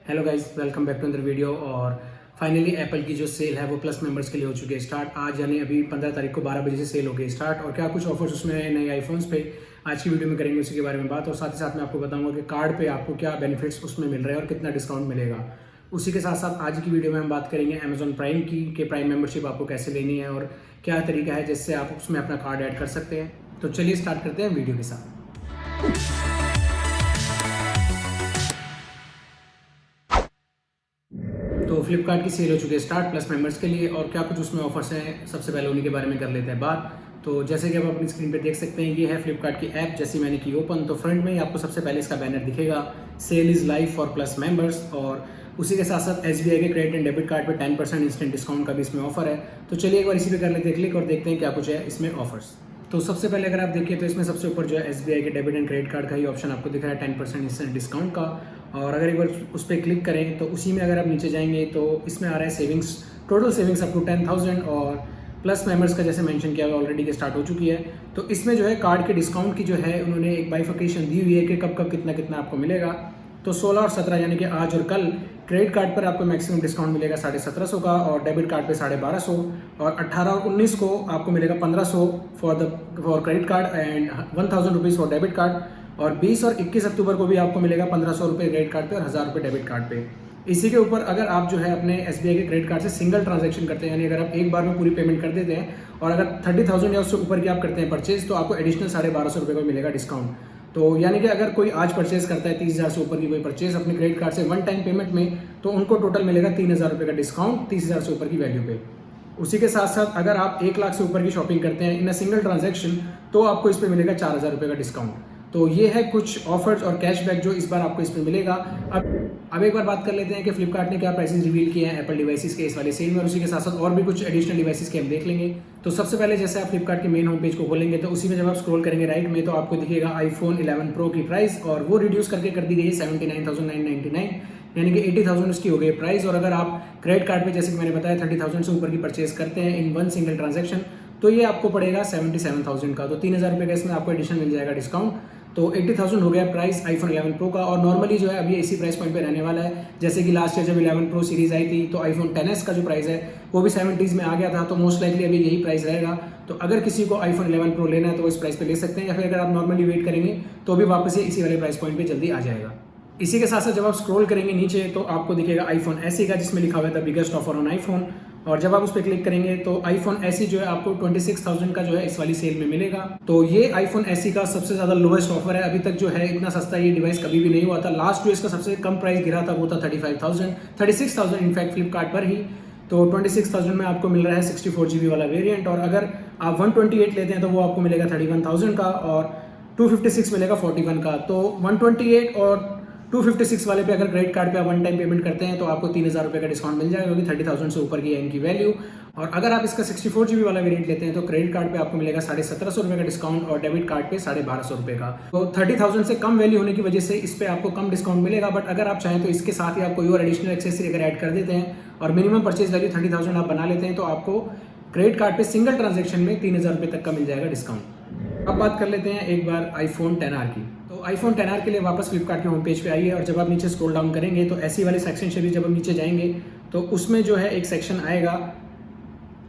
Hello guys, welcome back to other video. और finally Apple की जो सेल है वो प्लस मेंबर्स के लिए हो चुकी है स्टार्ट। आज यानी अभी 15 तारीख को 12 बजे से सेल हो गई स्टार्ट। और क्या कुछ ऑफर्स उसमें है नए आईफोन्स पे, आज की वीडियो में करेंगे उसी के बारे में बात। और साथ ही साथ मैं आपको बताऊंगा कि कार्ड पे आपको क्या बेनिफिट्स उसमें मिल रहे हैं और कितना डिस्काउंट मिलेगा। उसी के साथ साथ आज की वीडियो में हम बात करेंगे अमेजॉन प्राइम की, कि प्राइम मेंबरशिप आपको कैसे लेनी है और क्या तरीका है जिससे आप उसमें अपना कार्ड ऐड कर सकते हैं। तो चलिए स्टार्ट करते हैं वीडियो के साथ। तो फ्लिपकार्ट की सेल हो चुकी है स्टार्ट प्लस मेंबर्स के लिए, और क्या कुछ उसमें ऑफर्स हैं सबसे पहले उन्हीं के बारे में कर लेते हैं बात। तो जैसे कि आप अपनी स्क्रीन पे देख सकते हैं, ये है फ्लिपकार्ट की ऐप। जैसे मैंने की ओपन, तो फ्रंट में ही आपको सबसे पहले इसका बैनर दिखेगा, sale is live for plus members. और उसी के साथ साथ SBI के क्रेडिट एंड डेबिट कार्ड पे 10% इंस्टेंट डिस्काउंट का भी इसमें ऑफर है। तो चलिए एक बार इसी पे कर लेते हैं क्लिक और देखते हैं क्या कुछ है इसमें ऑफर्स। तो सबसे पहले अगर आप देखिए तो इसमें सबसे ऊपर जो है SBI के डेबिट एंड क्रेडिट कार्ड का ही ऑप्शन आपको दिख रहा है, 10% इंस्टेंट डिस्काउंट का। और अगर एक बार उस पर क्लिक करें तो उसी में अगर आप नीचे जाएंगे तो इसमें आ रहा है savings, total savings up to 10,000। और प्लस मेंबर्स का जैसे मेंशन किया हुआ ऑलरेडी के स्टार्ट हो चुकी है। तो इसमें जो है कार्ड के डिस्काउंट की जो है उन्होंने एक बाइफिकेशन दी हुई है कि कब कब कितना कितना आपको मिलेगा। तो 16 और 17 यानी कि आज और कल क्रेडिट कार्ड पर आपको मैक्सिमम डिस्काउंट मिलेगा 1750 का, और डेबिट कार्ड पे 1250। और 18 और 19 को आपको मिलेगा 1500 for credit card and 1000 rupees for debit card. और 20 और 21 अक्टूबर को भी आपको मिलेगा 1500 रुपये क्रेडिट कार्ड पे और 1000 रुपये डेबिट कार्ड पे। इसी के ऊपर अगर आप जो है अपने SBI के क्रेडिट कार्ड से सिंगल ट्रांजैक्शन करते हैं, यानी अगर आप एक बार में पूरी पेमेंट कर देते हैं और अगर 30,000 या उससे ऊपर की आप करते हैं परचेज, तो आपको एडिशनल 1250 रुपये का मिलेगा डिस्काउंट। तो यानी कि अगर कोई आज परचेज करता है 30,000 से ऊपर की कोई परचेज अपने क्रेडिट कार्ड से वन टाइम पेमेंट में, तो उनको टोटल मिलेगा 3,000 रुपये का डिस्काउंट 30,000 से ऊपर की वैल्यू पे। उसी के साथ साथ अगर आप 1 लाख से ऊपर की शॉपिंग करते हैं इन अ सिंगल ट्रांजैक्शन, तो आपको इस पर मिलेगा 4,000 रुपये का डिस्काउंट। तो ये है कुछ ऑफर्स और कैशबैक जो इस बार आपको इसमें मिलेगा। अब एक बार बात कर लेते हैं कि फ्लिपकार्ट ने क्या प्राइसेस रिवील किए हैं एप्पल डिवाइसेस के इस वाले सेल में, और उसी के साथ साथ और भी कुछ एडिशनल डिवाइसेस के हम देख लेंगे। तो सबसे पहले जैसे आप फ्लिपकार्ट के मेन होम पेज को खोलेंगे तो उसी में जब आप स्क्रॉल करेंगे राइट में, तो आपको दिखेगा आईफोन 11 प्रो की प्राइस, और वो रिड्यूस करके कर दी गई है 79,999, यानी कि 80,000 उसकी हो गई प्राइस। और अगर आप क्रेडिट कार्ड पे जैसे कि मैंने बताया 30,000 से ऊपर की परचेज करते हैं इन वन सिंगल ट्रांजैक्शन, तो ये आपको पड़ेगा 77,000 का। तो 3,000 रुपये का इसमें आपको एडिशन मिल जाएगा डिस्काउंट। तो 80,000 हो गया प्राइस आईफोन 11 प्रो का। और नॉर्मली जो है अभी इसी प्राइस पॉइंट पे रहने वाला है। जैसे कि लास्ट ईयर जब 11 प्रो सीरीज आई थी तो आईफोन 10s का जो प्राइस है वो भी 70s में आ गया था, तो मोस्ट लाइकली अभी यही प्राइस रहेगा। तो अगर किसी को आईफोन 11 प्रो लेना है तो वो इस प्राइस पे ले सकते हैं, या फिर अगर आप नॉर्मली वेट करेंगे तो भी वापस ये इसी वाले प्राइस पॉइंट पे जल्दी आ जाएगा। इसी के साथ साथ जब आप स्क्रॉल करेंगे नीचे तो आपको दिखेगा आईफोन SE का, जिसमें लिखा हुआ है the biggest offer on iPhone. और जब आप उस पर क्लिक करेंगे तो आईफोन SE जो है आपको 26,000 का जो है इस वाली सेल में मिलेगा। तो ये आईफोन SE का सबसे ज्यादा लोएस्ट ऑफर है। अभी तक जो है इतना सस्ता ये डिवाइस कभी भी नहीं हुआ था। लास्ट जो इसका सबसे कम प्राइस गिरा था वो था 36,000 इनफैक्ट फ्लिपकार्ट पर ही। तो 26,000 में आपको मिल रहा है 64 GB वाला वेरिएंट। और अगर आप 128 लेते हैं तो वो आपको मिलेगा 31,000 का, और 256 मिलेगा 41 का। तो 128 और 256 वाले पे अगर क्रेडिट कार्ड पे आप वन टाइम पेमेंट करते हैं तो आपको 3,000 रुपये का डिस्काउंट मिल जाएगा, क्योंकि 30,000 से ऊपर की है इनकी वैल्यू। और अगर आप इसका 64 GB वाला वेरिएंट लेते हैं तो क्रेडिट कार्ड पे आपको मिलेगा 1750 रुपये का डिस्काउंट, और डेबिट कार्ड पे 1250 रुपये का। तो 30,000 से कम वैल्यू होने की वजह से इस पे आपको कम डिस्काउंट मिलेगा। बट अगर आप चाहें तो इसके साथ ही आप कोई और एडिशनल एक्सेसरी अगर ऐड कर देते हैं और मिनिमम परचेज वैल्यू 30,000 आप बना लेते हैं, तो आपको क्रेडिट कार्ड पे सिंगल ट्रांजेक्शन में 3,000 रुपये तक का मिल जाएगा डिस्काउंट। अब बात कर लेते हैं एक बार आईफोन 10R की। तो आईफोन 10R के लिए वापस फ्लिपकार्ट के होम पेज पे आइए, और जब आप नीचे स्क्रॉल डाउन करेंगे तो ऐसी वाले सेक्शन से भी जब हम नीचे जाएंगे तो उसमें जो है एक सेक्शन आएगा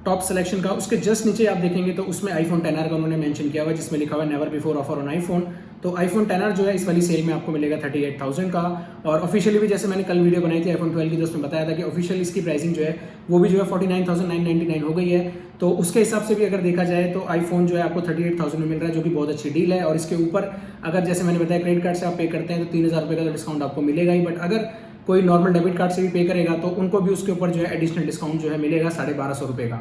टॉप सिलेक्शन का। उसके जस्ट नीचे आप देखेंगे तो उसमें आईफोन 10R का उन्होंने मेंशन किया हुआ है, जिसमें लिखा हुआ है never before offer on iPhone. तो आईफोन 10R जो है इस वाली सेल में आपको मिलेगा 38,000 का। और ऑफिशियली भी जैसे मैंने कल वीडियो बनाई थी आईफोन 12 की, तो उसमें बताया था कि ऑफिशियल इसकी प्राइसिंग जो है वो भी जो है 49,999 हो गई है। तो उसके हिसाब से भी अगर देखा जाए तो आईफोन जो है आपको 38,000 में मिल रहा है, जो कि बहुत अच्छी डील है। और इसके ऊपर अगर जैसे मैंने बताया क्रेडिट कार्ड से आप पे करते हैं तो 3,000 रुपये का डिस्काउंट आपको मिलेगा ही। बट अगर कोई नॉर्मल डेबिट कार्ड से भी पे करेगा तो उनको भी उसके ऊपर जो है एडिशनल डिस्काउंट जो है मिलेगा 1250 रुपये का।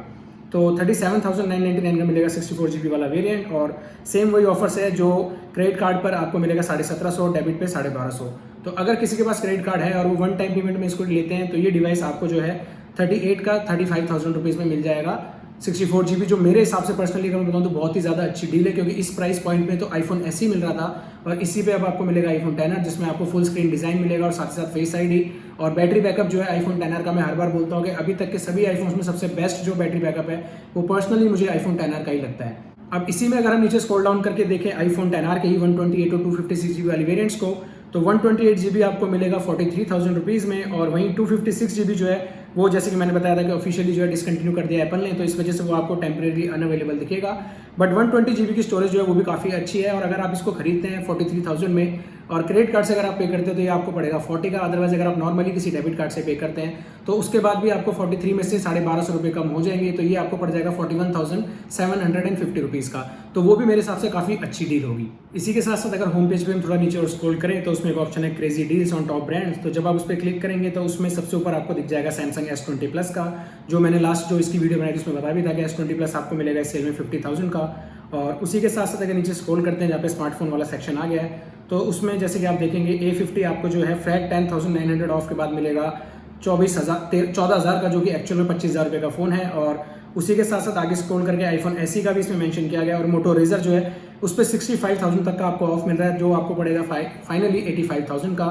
तो 37,999 का मिलेगा 64 GB वाला वेरिएंट। और सेम वही ऑफर्स है जो क्रेडिट कार्ड पर आपको मिलेगा 1750, डेबिट पे 1250। तो अगर किसी के पास क्रेडिट कार्ड है और वो वन टाइम पेमेंट में इसको लेते हैं तो ये डिवाइस आपको जो है 38 का 35,000 रुपीज़ में मिल जाएगा 64 GB, जो मेरे हिसाब से पर्सनली अगर मैं बताऊँ तो बहुत ही ज़्यादा अच्छी डील है, क्योंकि इस प्राइस पॉइंट में तो आईफोन SE मिल रहा था और इसी पे अब आपको मिलेगा आईफोन 10R, जिसमें आपको फुल स्क्रीन डिज़ाइन मिलेगा और साथ ही साथ फेस ID। और बैटरी बैकअप जो है आईफोन 10R का मैं हर बार बोलता हूँ कि अभी तक के सभी आईफोन्स में सबसे बेस्ट जो बैटरी बैकअप है वो पर्सनली मुझे आईफोन 10R का ही लगता है। अब इसी में अगर हम नीचे स्क्रॉल डाउन करके देखें आईफोन 10R के ही 128 और 256 GB वाली वेरिएंट्स को, तो 128 GB आपको मिलेगा 43,000 रुपीज़ में, और वहीं 256 GB जो है वो जैसे कि मैंने बताया था कि ऑफिशियली जो है डिसकंटिन्यू कर दिया एप्पल ने, तो इस वजह से वो आपको टेम्परेरी अनअवेलेबल दिखेगा। बट 120 GB की स्टोरेज जो है वो भी काफ़ी अच्छी है, और अगर आप इसको खरीदते हैं 43,000 में और क्रेडिट कार्ड से अगर आप पे करते हो तो ये आपको पड़ेगा 40 का। अदरवाइज अगर आप नॉर्मली किसी डेबिट कार्ड से पे करते हैं तो उसके बाद भी आपको 43 में से 1250 रुपये कम हो जाएंगे, तो ये आपको पड़ जाएगा 41,750 रुपीज़ का। तो वो भी मेरे हिसाब से काफ़ी अच्छी डील होगी। इसी के साथ साथ अगर होम पेज पे हम थोड़ा नीचे और स्क्रॉल करें तो उसमें एक ऑप्शन है crazy deals on top brands. तो जब आप उस पर क्लिक करेंगे तो उसमें सबसे ऊपर आपको दिख जाएगा सैमसंग S20 प्लस का, जो मैंने लास्ट जो इसकी वीडियो बनाई थी उसमें बताया भी था कि S20 प्लस आपको मिलेगा इस सेल में 50,000 का। और उसी के साथ साथ अगर नीचे स्क्रॉल करते हैं जहाँ पे स्मार्टफोन वाला सेक्शन आ गया है, तो उसमें जैसे कि आप देखेंगे A50 आपको जो है फ्लैट 10,900 ऑफ के बाद मिलेगा 14,000 का, जो कि एक्चुअल में 25,000 रुपये का फ़ोन है। और उसी के साथ साथ आगे स्क्रॉल करके आईफोन SE का भी इसमें मेंशन किया गया, और मोटो रेजर जो है उस पर 65,000 तक का आपको ऑफ मिल रहा है, जो आपको पड़ेगा फाइनली 85,000 का।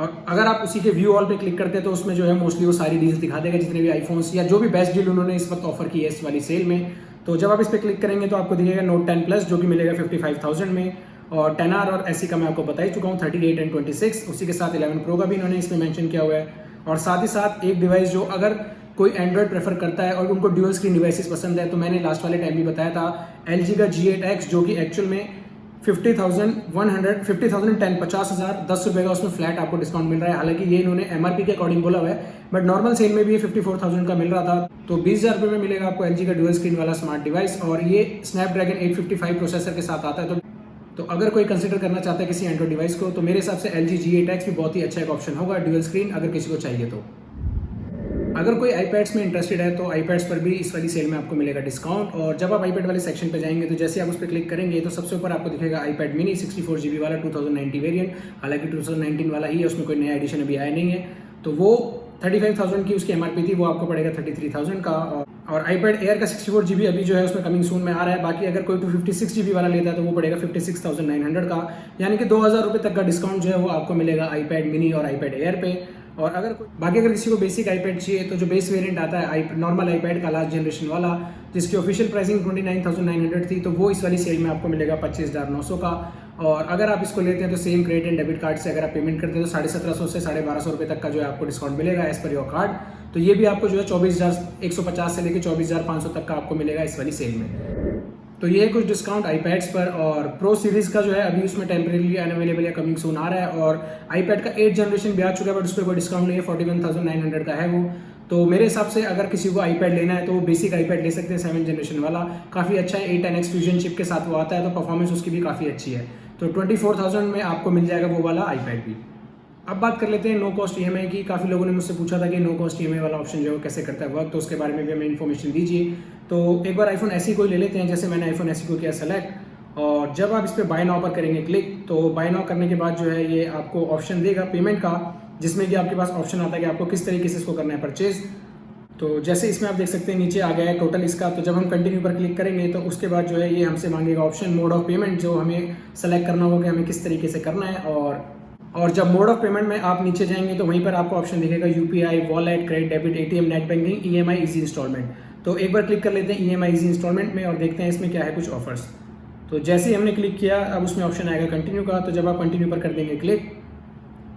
और अगर आप उसी के व्यू ऑल पे क्लिक करते हैं तो उसमें जो है मोस्टली वो सारी डील्स दिखा देगा, जितने भी आईफोन्स या जो भी बेस्ट डील उन्होंने इस वक्त ऑफर की है इस वाली सेल में। तो जब आप इस पर क्लिक करेंगे तो आपको दिखेगा नोट 10 प्लस, जो कि मिलेगा 55,000 में, और 10R और SE का मैं आपको बता ही चुका हूँ 38 एंड 26। उसी के साथ 11 प्रो का भी इन्होंने इसमें मेंशन किया हुआ है। और साथ ही साथ एक डिवाइस जो अगर कोई एंड्रॉयड प्रेफर करता है और उनको ड्यूअल स्क्रीन डिवाइसेस पसंद है, तो मैंने लास्ट वाले टाइम भी बताया था LG का G8X, जो कि एक्चुअल में 50,010 50,010 रुपये का उसमें फ्लैट आपको डिस्काउंट मिल रहा है। हालांकि ये इन्होंने MRP के अकॉर्डिंग बोला हुआ है, बट नॉर्मल सेल में भी ये 54,000 का मिल रहा था। तो 20,000 रुपये में मिलेगा आपको LG का ड्यूअल स्क्रीन वाला स्मार्ट डिवाइस, और ये स्नैपड्रैगन 855 प्रोसेसर के साथ आता है। तो अगर कोई कंसिडर करना चाहता है किसी एंड्रॉइड डिवाइस को, तो मेरे हिसाब से LG G8X भी बहुत ही अच्छा एक ऑप्शन होगा ड्यूअल स्क्रीन अगर किसी को चाहिए तो। अगर कोई iPads में इंटरेस्टेड है तो iPads पर भी इस वाली सेल में आपको मिलेगा डिस्काउंट। और जब आप iPad वाले सेक्शन पे जाएंगे तो जैसे आप उस पर क्लिक करेंगे तो सबसे ऊपर आपको दिखेगा iPad mini 64 GB वाला 2090 वेरिएंट। हालांकि 2019 वाला ही है, उसमें कोई नया एडिशन अभी आया नहीं है। तो वो 35,000 की उसकी MRP थी, वो आपको पड़ेगा 33,000 का। और iPad Air का 64 GB अभी जो है उसमें कमिंग सून में आ रहा है। बाकी अगर कोई 256 GB वाला लेता है तो वो पड़ेगा 56,900 का, यानी कि 2,000 रुपये तक का डिस्काउंट जो है वो आपको मिलेगा iPad mini और iPad Air पे। और अगर किसी को बेसिक iPad चाहिए तो जो बेस वेरिएंट आता है नॉर्मल iPad का लास्ट जनरेशन वाला, जिसकी ऑफिशियल प्राइसिंग 29,900 थी, तो वो इस वाली सेल में आपको मिलेगा 25,900 का। और अगर आप इसको लेते हैं तो same credit and debit card से अगर आप पेमेंट करते हैं तो 1750 से 1250 रुपये तक का जो है आपको डिस्काउंट मिलेगा एज पर योर कार्ड। तो ये भी आपको जो है 24,150 से लेकर 24,500 तक का आपको मिलेगा इस वाली सेल में। तो ये है कुछ डिस्काउंट iPads पर। और प्रो सीरीज़ का जो है अभी उसमें टेम्परेरी अनअवेलेबल या कमिंग सून आ रहा है, और iPad का 8 जनरेशन भी आ चुका है, बट उस पर कोई डिस्काउंट नहीं है, 41,900 का है वो। तो मेरे हिसाब से अगर किसी को iPad लेना है तो वो बेसिक iPad ले सकते हैं 7 जनरेशन वाला, काफ़ी अच्छा है। 810X फ्यूजन चिप के साथ वो आता है, तो परफॉर्मेंस उसकी भी काफ़ी अच्छी है। तो 24,000 में आपको मिल जाएगा वो वाला iPad भी। अब बात कर लेते हैं नो कॉस्ट EMI की। काफ़ी लोगों ने मुझसे पूछा था कि नो कॉस्ट EMI वाला ऑप्शन जो है कैसे करता है वर्क, तो उसके बारे में भी हमें इन्फॉर्मेशन दीजिए। तो एक बार iPhone SE को ले लेते हैं। जैसे मैंने iPhone SE को किया सेलेक्ट, और जब आप इस पर बाय नाउ पर करेंगे क्लिक, तो बाय नाउ करने के बाद जो है ये आपको ऑप्शन देगा पेमेंट का, जिसमें कि आपके पास ऑप्शन आता है कि आपको किस तरीके से इसको करना है परचेज। तो जैसे इसमें आप देख सकते हैं नीचे आ गया है टोटल इसका। तो जब हम कंटिन्यू पर क्लिक करेंगे तो उसके बाद जो है ये हमसे मांगेगा ऑप्शन मोड ऑफ पेमेंट, जो हमें सेलेक्ट करना होगा कि हमें किस तरीके से करना है। और जब मोड ऑफ पेमेंट में आप नीचे जाएंगे तो वहीं पर आपको ऑप्शन दिखेगा UPI, wallet, credit, debit, ATM, net banking, EMI, easy instalment. तो एक बार क्लिक कर लेते हैं EMI इजी इंस्टॉलमेंट में और देखते हैं इसमें क्या है कुछ ऑफर्स। तो जैसे ही हमने क्लिक किया अब उसमें ऑप्शन आएगा कंटिन्यू का। तो जब आप कंटिन्यू पर कर देंगे क्लिक,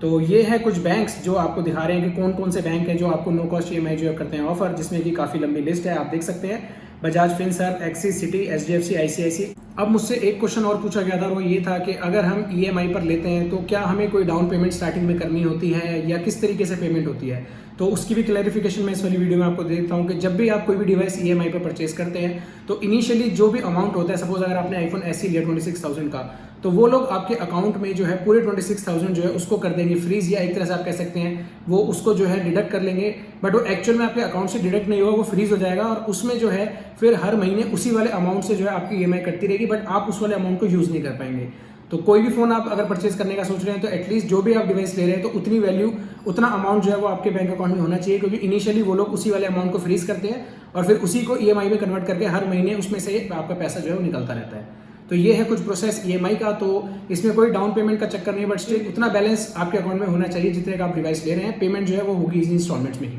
तो ये है कुछ बैंक्स जो आपको दिखा रहे हैं कि कौन कौन से बैंक हैं जो आपको नो कॉस्ट EMI जो करते हैं ऑफर, जिसमें कि काफ़ी लंबी लिस्ट है, आप देख सकते हैं। Bajaj Finserv, axis, city, HDFC, ICICI। अब मुझसे एक क्वेश्चन और पूछा गया था, वो ये था कि अगर हम EMI पर लेते हैं तो क्या हमें कोई डाउन पेमेंट स्टार्टिंग में करनी होती है या किस तरीके से पेमेंट होती है। तो उसकी भी क्लैरिफिकेशन मैं इस वाली वीडियो में आपको दे देता हूँ कि जब भी आप कोई भी डिवाइस EMI पर परचेज करते हैं तो इनिशियली जो भी अमाउंट होता है, सपोज अगर आपने iPhone SE लिया 26,000 का, तो वो लोग आपके अकाउंट में जो है पूरे 26,000 जो है उसको कर देंगे फ्रीज, या एक तरह से आप कह सकते हैं वो उसको जो है डिडक्ट कर लेंगे। बट वो एक्चुअल में आपके अकाउंट से डिडक्ट नहीं होगा, वो फ्रीज हो जाएगा और उसमें जो है फिर हर महीने उसी वाले अमाउंट से जो है आपकी EMI कटती रहेगी, बट आप उस वाले अमाउंट को यूज़ नहीं कर पाएंगे। तो कोई भी फ़ोन आप अगर परचेज करने का सोच रहे हैं तो एटलीस्ट जो भी आप डिवाइस ले रहे हैं तो उतनी वैल्यू, उतना अमाउंट जो है वो आपके बैंक अकाउंट में होना चाहिए, क्योंकि इनिशियली वो लोग उसी वाले अमाउंट को फ्रीज करते हैं और फिर उसी को EMI में कन्वर्ट करके हर महीने उसमें से आपका पैसा जो है वो निकलता रहता है। तो ये है कुछ प्रोसेस EMI का। तो इसमें कोई डाउन पेमेंट का चक्कर नहीं है, बट स्टिल उतना बैलेंस आपके अकाउंट में होना चाहिए जितने का आप डिवाइस ले रहे हैं। पेमेंट जो है वो होगी इजी इंस्टॉलमेंट्स में ही।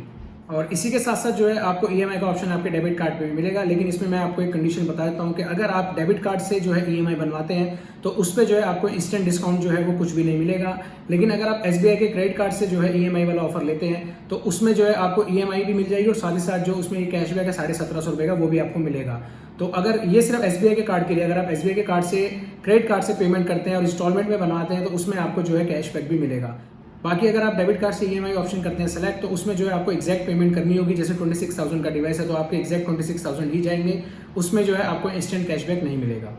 और इसी के साथ साथ जो है आपको ईएमआई का ऑप्शन आपके डेबिट कार्ड पे भी मिलेगा, लेकिन इसमें मैं आपको एक कंडीशन बता देता हूँ कि अगर आप डेबिट कार्ड से जो है ईएमआई बनवाते हैं तो उस पर जो है आपको इंस्टेंट डिस्काउंट जो है वो कुछ भी नहीं मिलेगा। लेकिन अगर आप एसबीआई के क्रेडिट कार्ड से जो है ईएमआई वाला ऑफर लेते हैं तो उसमें जो है आपको ईएमआई भी मिल जाएगी और साथ ही साथ जो उसमें कैशबैक है 1750 रुपये का वो भी आपको मिलेगा। तो अगर ये सिर्फ एसबीआई के कार्ड के लिए, अगर आप एसबीआई के कार्ड से क्रेडिट कार्ड से पेमेंट करते हैं और इंस्टॉलमेंट में बनवाते हैं तो उसमें आपको जो है कैशबैक भी मिलेगा। बाकी अगर आप डेबिट कार्ड से ईएमआई ऑप्शन करते हैं सेलेक्ट, तो उसमें जो है आपको एक्जैक्ट पेमेंट करनी होगी। जैसे 26,000 का डिवाइस है तो आपके एक्जैक्ट 26,000 ही जाएंगे, उसमें जो है आपको इंस्टेंट कैशबैक नहीं मिलेगा।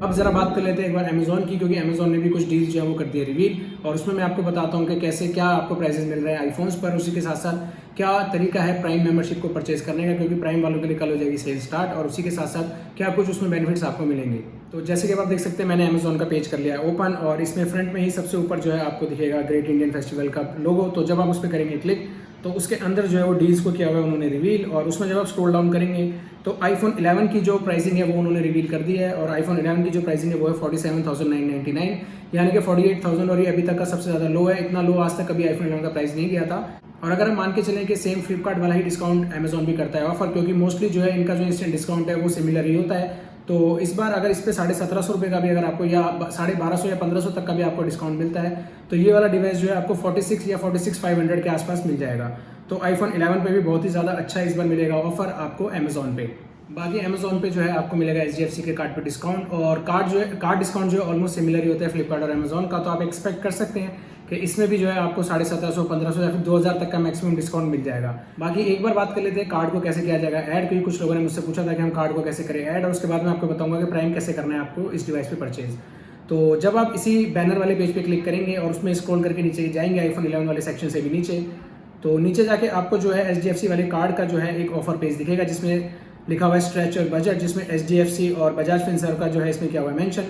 अब जरा बात कर लेते हैं एक बार अमेजोन की, क्योंकि अमेजोन ने भी कुछ डील्स जो है वो कर दी है रिवील, और उसमें मैं आपको बताता हूँ कि कैसे क्या आपको प्राइसेस मिल रहे हैं आईफोन्स पर, उसी के साथ साथ क्या तरीका है प्राइम मेंबरशिप को परचेज करने का, क्योंकि प्राइम वालों के लिए कल हो जाएगी सेल स्टार्ट, और उसी के साथ साथ क्या कुछ उसमें बेनिफिट्स आपको मिलेंगे। तो जैसे कि आप देख सकते हैं मैंने अमेजोन का पेज कर लिया है ओपन, और इसमें फ्रंट में ही सबसे ऊपर जो है आपको दिखेगा ग्रेट इंडियन फेस्टिवल का लोगो। तो जब आप उस पर करेंगे क्लिक तो उसके अंदर जो है वो डील्स को किया हुआ है उन्होंने रिवील, और उसमें जब आप स्क्रॉल डाउन करेंगे तो आईफोन 11 की जो प्राइसिंग है वो उन्होंने रिवील कर दी है, और आईफोन 11 की जो प्राइसिंग है वो है 47,999, यानी कि 48,000, और ये अभी तक का सबसे ज़्यादा लो है। इतना लो आज तक कभी आईफोन 11 का प्राइस नहीं गया था। और अगर हम मान के चलें कि सेम फ्लिपकार्ट वाला ही डिस्काउंट अमेजोन भी करता है ऑफर, क्योंकि मोस्टली जो है इनका जो इंस्टेंट डिस्काउंट है वो सिमिलर ही होता है। तो इस बार अगर इस पे 1750 रुपये का भी अगर आपको, या 1250 या 1500 तक का भी आपको डिस्काउंट मिलता है, तो ये वाला डिवाइस जो है आपको 46 या 46,500 के आसपास मिल जाएगा। तो आईफोन 11 पे भी बहुत ही ज़्यादा अच्छा इस बार मिलेगा ऑफर आपको अमेजोन पे। बाकी अमेजोन पे जो है आपको मिलेगा एचडीएफसी के कार्ड पे डिस्काउंट, और कार्ड डिस्काउंट जो है ऑलमोस्ट सिमिलर ही होता है फ्लिपकार्ट और अमेजोन का। तो आप एक्सपेक्ट कर सकते हैं कि इसमें भी जो है आपको 1750, 1500 या फिर 2000 तक का मैक्सिमम डिस्काउंट मिल जाएगा। बाकी एक बार बात कर लेते हैं कार्ड को कैसे किया जाएगा ऐड, क्योंकि कुछ लोगों ने मुझसे पूछा था कि हम कार्ड को कैसे करें ऐड, और उसके बाद मैं आपको बताऊंगा कि प्राइम कैसे करना है आपको इस डिवाइस पे परचेज। तो जब आप इसी बैनर वाले पेज पे क्लिक करेंगे और उसमें स्क्रॉल करके नीचे जाएंगे आईफोन 11 वाले सेक्शन से भी नीचे, तो नीचे जाके आपको जो है एचडीएफसी वाले कार्ड का जो है एक ऑफर पेज दिखेगा जिसमें लिखा हुआ है स्ट्रेच और बजट, जिसमें एचडीएफसी और बजाज फिनसर्व का जो है इसमें किया हुआ है मेंशन।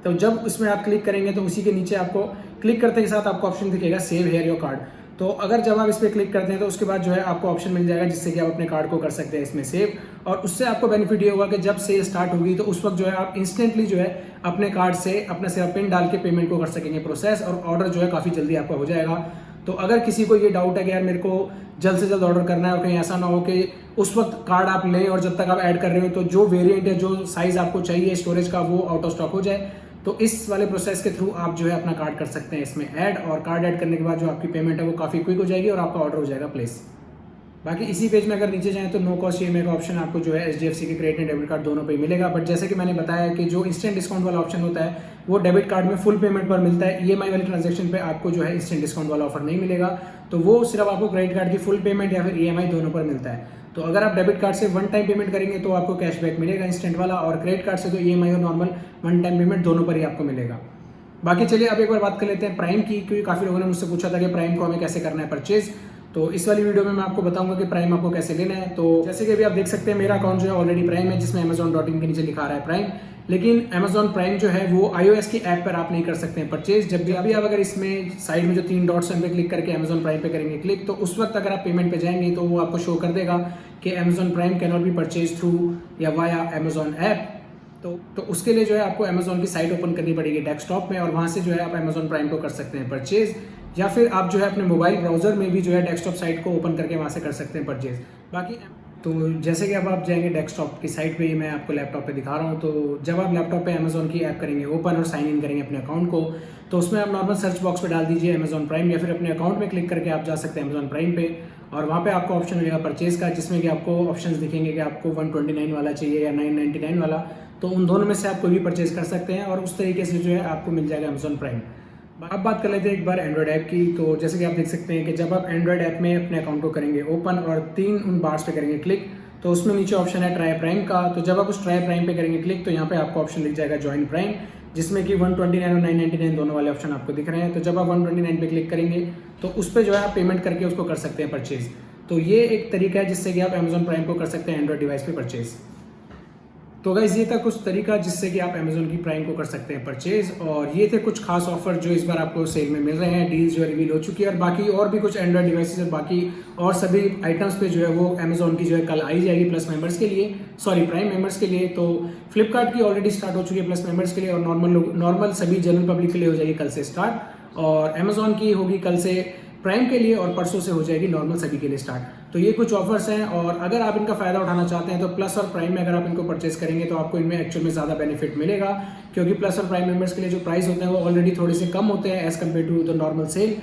तो जब इसमें आप क्लिक करेंगे तो उसी के नीचे आपको क्लिक करते के साथ आपको ऑप्शन दिखेगा सेव हियर योर कार्ड। तो अगर जब आप इस पर क्लिक करते हैं तो उसके बाद जो है आपको ऑप्शन मिल जाएगा जिससे कि आप अपने कार्ड को कर सकते हैं इसमें सेव, और उससे आपको बेनिफिट ये होगा कि जब सेल स्टार्ट होगी तो उस वक्त जो है आप इंस्टेंटली जो है अपने कार्ड से अपना सिर्फ पिन डाल के पेमेंट को कर सकेंगे प्रोसेस, और ऑर्डर जो है काफ़ी जल्दी आपका हो जाएगा। तो अगर किसी को ये डाउट है कि यार मेरे को जल्द से जल्द ऑर्डर करना है और कहीं ऐसा ना हो कि उस वक्त कार्ड आप लें और जब तक आप ऐड कर रहे हो तो जो वेरिएंट है, जो साइज आपको चाहिए स्टोरेज का, वो आउट ऑफ स्टॉक हो जाए, तो इस वाले प्रोसेस के थ्रू आप जो है अपना कार्ड कर सकते हैं इसमें ऐड, और कार्ड ऐड करने के बाद जो आपकी पेमेंट है वो काफ़ी क्विक हो जाएगी और आपका ऑर्डर हो जाएगा प्लेस। बाकी इसी पेज में अगर नीचे जाएं तो नो कॉस्ट ईएमआई का ऑप्शन आपको जो है एचडीएफसी के क्रेडिट एंड डेबिट कार्ड दोनों पे मिलेगा। बट जैसे कि मैंने बताया कि जो इंस्टेंट डिस्काउंट वाला ऑप्शन होता है वो डेबिट कार्ड में फुल पेमेंट पर मिलता है, ईएमआई वाले ट्रांजैक्शन पे आपको जो है इंस्टेंट डिस्काउंट वाला ऑफर नहीं मिलेगा। तो वो सिर्फ आपको क्रेडिट कार्ड की फुल पेमेंट या फिर ईएमआई दोनों पर मिलता है। तो अगर आप डेबिट कार्ड से वन टाइम पेमेंट करेंगे तो आपको कैशबैक मिलेगा इंस्टेंट वाला, और क्रेडिट कार्ड से तो ईएमआई और नॉर्मल वन टाइम पेमेंट दोनों पर ही आपको मिलेगा। बाकी चलिए अब एक बार बात कर लेते हैं प्राइम की, क्योंकि काफ़ी लोगों ने मुझसे पूछा था कि प्राइम को हमें कैसे करना है परचेज। तो इस वाली वीडियो में मैं आपको बताऊंगा कि प्राइम आपको कैसे लेना है। तो जैसे कि अभी आप देख सकते हैं मेरा अकाउंट जो है ऑलरेडी प्राइम है, जिसमें amazon.in के नीचे लिखा रहा है प्राइम, लेकिन अमेजॉन प्राइम जो है वो iOS की ऐप पर आप नहीं कर सकते हैं परचेज। जब भी अभी आप अगर इसमें साइड में जो 3 डॉट्स हैं उन पर क्लिक करके अमेजॉन प्राइम पे करेंगे क्लिक, तो उस वक्त अगर आप पेमेंट पे जाएंगे तो वो आपको शो कर देगा कि Amazon prime can not be purchase through या वाया अमेजॉन ऐप। तो उसके लिए जो है आपको अमेजॉन की साइट ओपन करनी पड़ेगी डेस्कटॉप में, और वहाँ से जो है आप अमेजॉन प्राइम को कर सकते हैं परचेज, या फिर आप जो है अपने मोबाइल ब्राउजर में भी जो है डेस्कटॉप साइट को ओपन करके वहाँ से कर सकते हैं परचेज। बाकी तो जैसे कि अब आप जाएंगे डेस्कटॉप की साइट पे, मैं आपको लैपटॉप पे दिखा रहा हूँ। तो जब आप लैपटॉप पे अमेजॉन की ऐप करेंगे ओपन और साइन इन करेंगे अपने अकाउंट को, तो उसमें आप नॉर्मल सर्च बॉक्स पे डाल दीजिए अमेजॉन प्राइम, या फिर अपने अकाउंट में क्लिक करके आप जा सकते हैं अमेजॉन प्राइम पे, और वहाँ पे आपको ऑप्शन मिलेगा परचेज का, जिसमें कि आपको ऑप्शंस दिखेंगे कि आपको 129 वाला चाहिए या 999 वाला। तो उन दोनों में से आप कोई भी परचेज कर सकते हैं, और उस तरीके से जो है आपको मिल जाएगा अमेजॉन प्राइम। अब बात कर लेते हैं एक बार एंड्रॉयड ऐप की। तो जैसे कि आप देख सकते हैं कि जब आप एंड्रॉयड ऐप में अपने अकाउंट को करेंगे ओपन और 3 उन बार्स पे करेंगे क्लिक, तो उसमें नीचे ऑप्शन है ट्राई प्राइम का। तो जब आप उस ट्राई प्राइम पे करेंगे क्लिक, तो यहाँ पे आपको ऑप्शन दिख जाएगा ज्वाइन प्राइम, जिसमें कि 129 और 999 दोनों वाले ऑप्शन आपको दिख रहे हैं। तो जब आप 129 पे क्लिक करेंगे तो उस पर जो है आप पेमेंट करके उसको कर सकते हैं परचेज। तो ये एक तरीका है जिससे कि आप अमेजॉन प्राइम को कर सकते हैं एंड्रॉयड डिवाइस पे परचेज। तो गाइस ये था कुछ तरीका जिससे कि आप अमेजॉन की प्राइम को कर सकते हैं परचेज, और ये थे कुछ खास ऑफर जो इस बार आपको सेल में मिल रहे हैं। डील्स जो रिवील हो चुकी है, और बाकी और भी कुछ एंड्रॉयड डिवाइसेस और बाकी और सभी आइटम्स पे जो है वो अमेजॉन की जो है कल आई जाएगी प्लस मेंबर्स के लिए, सॉरी प्राइम मेंबर्स के लिए। तो फ्लिपकार्ट की ऑलरेडी स्टार्ट हो चुकी है प्लस मेंबर्स के लिए, और नॉर्मल सभी जनरल पब्लिक के लिए हो जाएगी कल से स्टार्ट, और अमेजॉन की होगी कल से प्राइम के लिए और परसों से हो जाएगी नॉर्मल सभी के लिए स्टार्ट। तो ये कुछ ऑफर्स हैं और अगर आप इनका फ़ायदा उठाना चाहते हैं तो प्लस और प्राइम में अगर आप इनको परचेस करेंगे तो आपको इनमें एक्चुअल में ज़्यादा बेनिफिट मिलेगा, क्योंकि प्लस और प्राइम मेंबर्स के लिए जो प्राइस होते हैं वो ऑलरेडी थोड़े से कम होते हैं as compare to the normal sale.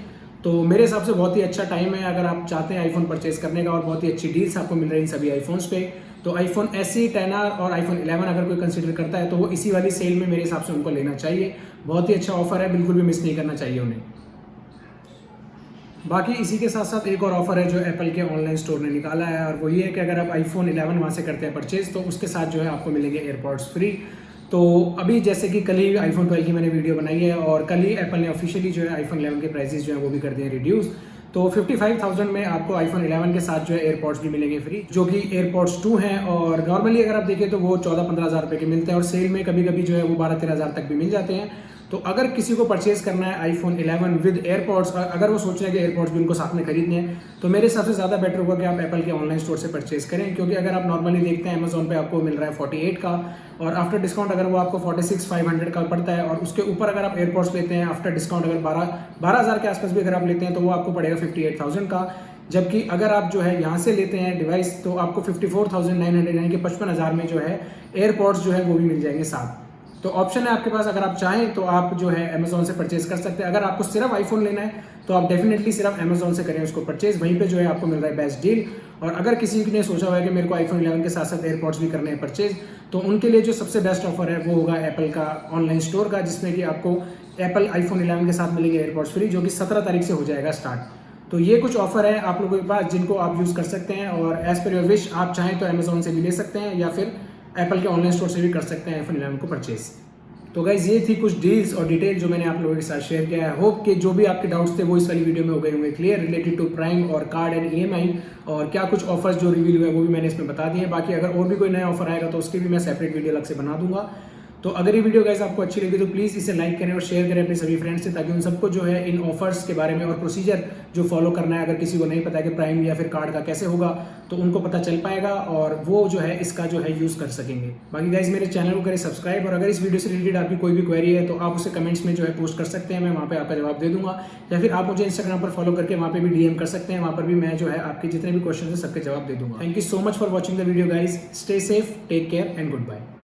तो मेरे हिसाब से बहुत ही अच्छा टाइम है अगर आप चाहते हैं आईफोन परचेस करने का, और बहुत ही अच्छी डील्स आपको मिल रही हैं सभी आईफोन्स पे। तो आईफोन SE, 10R और आईफोन 11 अगर कोई कंसीडर करता है तो वो इसी वाली सेल में मेरे हिसाब से उनको लेना चाहिए। बहुत ही अच्छा ऑफर है, बिल्कुल भी मिस नहीं करना चाहिए उन्हें। बाकी इसी के साथ साथ एक और ऑफर है जो एप्पल के ऑनलाइन स्टोर ने निकाला है, और वो ये है कि अगर आप आईफोन 11 वहाँ से करते हैं परचेज तो उसके साथ जो है आपको मिलेंगे एयरपॉड्स फ्री। तो अभी जैसे कि कल ही आईफोन 12 की मैंने वीडियो बनाई है और कल ही एप्पल ने ऑफिशियली जो है आईफोन 11 के प्राइसेस जो है वो भी कर दिए हैं रिड्यूस। तो 55,000 में आपको आईफोन 11 के साथ जो है एयरपॉड्स भी मिलेंगे फ्री, जो कि एयरपॉड्स 2 हैं। और नॉर्मली अगर आप देखें तो वो 14-15 हज़ार रुपये के मिलते हैं और सेल में कभी कभी जो है वो 12-13 हज़ार तक भी मिल जाते हैं। तो अगर किसी को परचेज करना है आईफोन 11 विद एयरपॉड्स, अगर वो सोच रहे हैं कि एयरपॉड्स भी उनको साथ में खरीदने हैं, तो मेरे हिसाब से ज़्यादा बेटर होगा कि आप एप्पल के ऑनलाइन स्टोर से परचेज करें, क्योंकि अगर आप नॉर्मली देखते हैं अमेजोन पे आपको मिल रहा है 48 का, और आफ्टर डिस्काउंट अगर वो आपको 46,500 का पड़ता है, और उसके ऊपर अगर आप एयरपॉड्स लेते हैं आफ्टर डिस्काउंट अगर 12 हज़ार के आसपास भी अगर आप लेते हैं तो वो आपको पड़ेगा 58,000 का। जबकि अगर आप जो है यहाँ से लेते हैं डिवाइस तो आपको 54,900 यानी कि 55,000 में जो है एयरपॉड्स जो है वो भी मिल जाएंगे साथ। तो ऑप्शन है आपके पास, अगर आप चाहें तो आप जो है अमेजोन से परचेज कर सकते हैं। अगर आपको सिर्फ आईफोन लेना है तो आप डेफिनेटली सिर्फ अमेजोन से करें उसको परचेज, वहीं पे जो है आपको मिल रहा है बेस्ट डील। और अगर किसी ने सोचा हुआ है कि मेरे को आईफोन 11 के साथ साथ एयरपॉड्स भी करने हैं परचेज, तो उनके लिए जो सबसे बेस्ट ऑफर है वो होगा एप्पल का ऑनलाइन स्टोर का, जिसमें कि आपको एप्पल आईफोन 11 के साथ मिलेंगे एयरपॉड्स फ्री, जो कि 17 तारीख से हो जाएगा स्टार्ट। तो ये कुछ ऑफर है आप लोगों के पास जिनको आप यूज़ कर सकते हैं, और एज पर योर विश आप चाहें तो अमेजोन से भी ले सकते हैं या फिर एप्पल के ऑनलाइन स्टोर से भी कर सकते हैं आईफोन 11 को परचेज। तो गाइज ये थी कुछ डील्स और डिटेल जो मैंने आप लोगों के साथ शेयर किया है। होप कि जो भी आपके डाउट्स थे वो इस वाली वीडियो में हो गए होंगे क्लियर, रिलेटेड टू प्राइम और कार्ड एंड EMI, और क्या कुछ ऑफर्स जो रिवील हुए वो भी मैंने इसमें बता दिए। बाकी अगर और भी कोई नया ऑफर आएगा तो उसकी भी मैं सेपरेट वीडियो अलग से बना दूंगा। तो अगर ये वीडियो गाइस आपको अच्छी लगी तो प्लीज़ इसे लाइक करें और शेयर करें अपने सभी फ्रेंड्स से, ताकि उन सबको जो है इन ऑफर्स के बारे में और प्रोसीजर जो फॉलो करना है, अगर किसी को नहीं पता है कि प्राइम या फिर कार्ड का कैसे होगा, तो उनको पता चल पाएगा और वो जो है इसका जो है यूज़ कर सकेंगे। बाकी गाइज मेरे चैनल को करें सब्सक्राइब, और अगर इस वीडियो से रिलेटेड आपकी कोई भी क्वेरी है तो आप उसे कमेंट्स में जो है पोस्ट कर सकते हैं, मैं वहाँ पे आपका जवाब दे दूंगा। या फिर आप मुझे इंस्टाग्राम पर फॉलो करके वहाँ पे भी DM कर सकते हैं, वहाँ पर भी मैं जो है आपके जितने भी क्वेश्चन है सबके जवाब दे दूंगा। Thank you so much for watching the video guys, stay safe, take care and good bye.